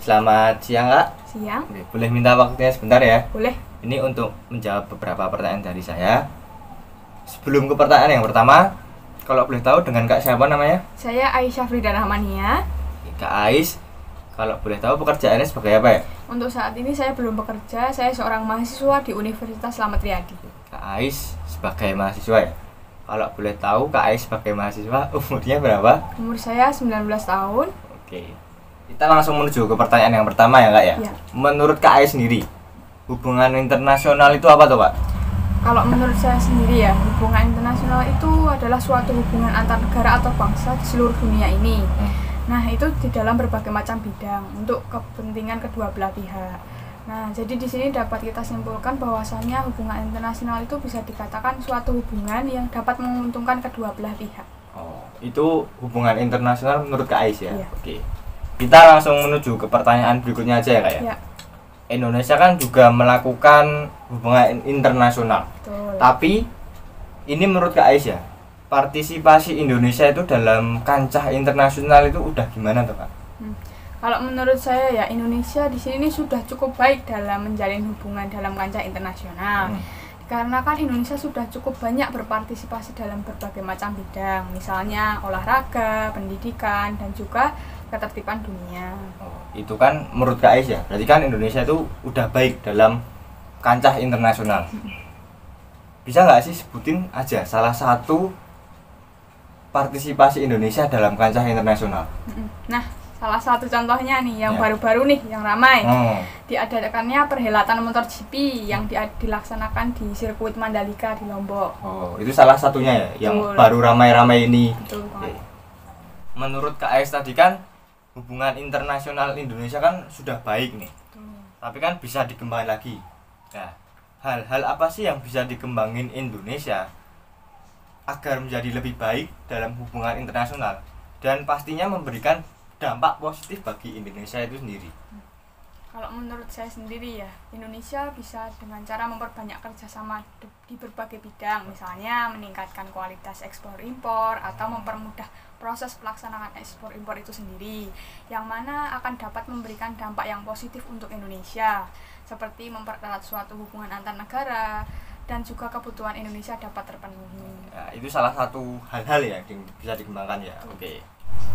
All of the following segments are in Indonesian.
Selamat siang Kak. Siang. Oke, boleh minta waktunya sebentar ya? Boleh. Ini untuk menjawab beberapa pertanyaan dari saya. Sebelum ke pertanyaan yang pertama, kalau boleh tahu dengan Kak siapa namanya? Saya Aisyah Frida Rahmania. Kak Ais, kalau boleh tahu pekerjaannya sebagai apa ya? Untuk saat ini saya belum bekerja, saya seorang mahasiswa di Universitas Slamet Riyadi. Kak Ais sebagai mahasiswa ya? Kalau boleh tahu Kak Ais sebagai mahasiswa umurnya berapa? Umur saya 19 tahun. Oke. Kita langsung menuju ke pertanyaan yang pertama ya Kak ya? Ya. Menurut Kak Ais sendiri, hubungan internasional itu apa tuh Kak? Kalau menurut saya sendiri ya, hubungan internasional itu adalah suatu hubungan antar negara atau bangsa di seluruh dunia ini. Nah, itu di dalam berbagai macam bidang untuk kepentingan kedua belah pihak. Nah, jadi di sini dapat kita simpulkan bahwasannya hubungan internasional itu bisa dikatakan suatu hubungan yang dapat menguntungkan kedua belah pihak. Oh, itu hubungan internasional menurut Kak Ais ya? Iya. Oke. Kita langsung menuju ke pertanyaan berikutnya aja ya Kak ya? Ya, Indonesia kan juga melakukan hubungan internasional. betul. Tapi ini menurut Kak Ais ya, partisipasi Indonesia itu dalam kancah internasional itu udah gimana tuh Kak? Kalau menurut saya ya, Indonesia di sini sudah cukup baik dalam menjalin hubungan dalam kancah internasional. Karena kan Indonesia sudah cukup banyak berpartisipasi dalam berbagai macam bidang, misalnya olahraga, pendidikan, dan juga ketertiban dunia. Oh, itu kan menurut Kak Ais ya, berarti kan Indonesia itu udah baik dalam kancah internasional. Bisa nggak sih sebutin aja salah satu partisipasi Indonesia dalam kancah internasional? Nah, salah satu contohnya nih yang Ya. baru-baru nih yang ramai, Oh, diadakannya perhelatan MotoGP yang dilaksanakan di sirkuit Mandalika di Lombok. oh, itu salah satunya ya, yang Betul. baru ramai-ramai ini. Betul banget. Oke. Menurut Kak Ais tadi kan hubungan internasional Indonesia kan sudah baik nih, Betul. tapi kan bisa dikembangin lagi. Nah, hal-hal apa sih yang bisa dikembangin Indonesia agar menjadi lebih baik dalam hubungan internasional dan pastinya memberikan dampak positif bagi Indonesia itu sendiri? Kalau menurut saya sendiri ya, Indonesia bisa dengan cara memperbanyak kerjasama di berbagai bidang, misalnya meningkatkan kualitas ekspor impor atau mempermudah proses pelaksanaan ekspor impor itu sendiri, yang mana akan dapat memberikan dampak yang positif untuk Indonesia, seperti mempererat suatu hubungan antar negara dan juga kebutuhan Indonesia dapat terpenuhi. Nah, itu salah satu hal-hal ya yang bisa dikembangkan ya. Oke.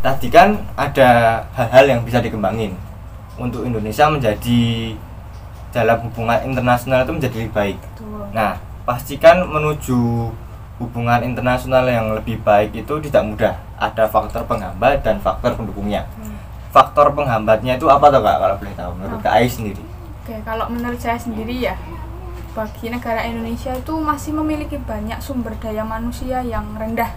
Tadi kan ada hal-hal yang bisa dikembangin untuk Indonesia menjadi dalam hubungan internasional itu menjadi lebih baik. Betul. Nah, pastikan menuju hubungan internasional yang lebih baik itu tidak mudah. Ada faktor penghambat dan faktor pendukungnya. Faktor penghambatnya itu apa tuh Kak kalau boleh tahu menurut Kak Ais sendiri? Oke, kalau menurut saya sendiri ya, bagi negara Indonesia itu masih memiliki banyak sumber daya manusia yang rendah,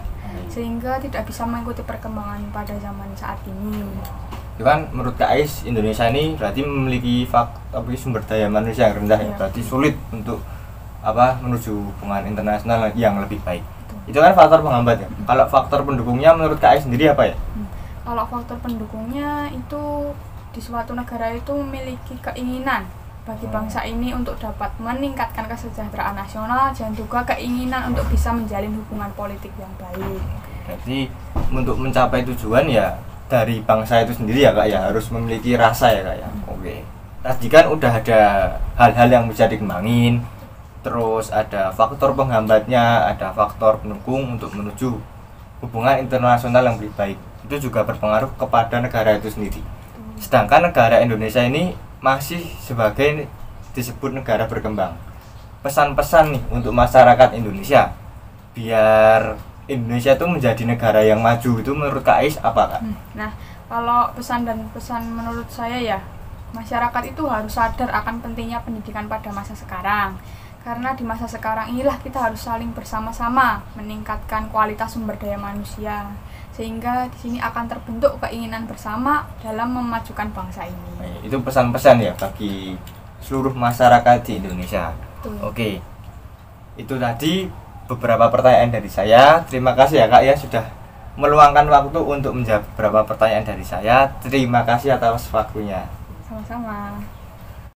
sehingga tidak bisa mengikuti perkembangan pada zaman saat ini. Itu kan menurut Kak Ais Indonesia ini berarti memiliki sumber daya manusia yang rendah ya, Iya. berarti sulit untuk menuju hubungan internasional yang lebih baik. Itu kan faktor penghambat ya. Kalau faktor pendukungnya menurut Kak Ais sendiri apa ya? Kalau faktor pendukungnya itu di suatu negara itu memiliki keinginan bagi bangsa ini untuk dapat meningkatkan kesejahteraan nasional dan juga keinginan untuk bisa menjalin hubungan politik yang baik. Berarti untuk mencapai tujuan ya dari bangsa itu sendiri ya Kak ya, harus memiliki rasa ya Kak ya. Oke. Tadi kan udah ada hal-hal yang bisa dikembangin, terus ada faktor penghambatnya, ada faktor pendukung untuk menuju hubungan internasional yang lebih baik. Itu juga berpengaruh kepada negara itu sendiri. Sedangkan negara Indonesia ini masih sebagai disebut negara berkembang. Pesan-pesan nih untuk masyarakat Indonesia biar Indonesia itu menjadi negara yang maju itu menurut Kak Ais apa Kak? Nah, kalau pesan menurut saya ya, masyarakat itu harus sadar akan pentingnya pendidikan pada masa sekarang. Karena di masa sekarang inilah kita harus saling bersama-sama meningkatkan kualitas sumber daya manusia, sehingga di sini akan terbentuk keinginan bersama dalam memajukan bangsa ini. Itu pesan-pesan ya bagi seluruh masyarakat di Indonesia. Betul. Oke. Itu tadi beberapa pertanyaan dari saya. Terima kasih ya Kak ya sudah meluangkan waktu untuk menjawab beberapa pertanyaan dari saya. Terima kasih atas waktunya. Sama-sama.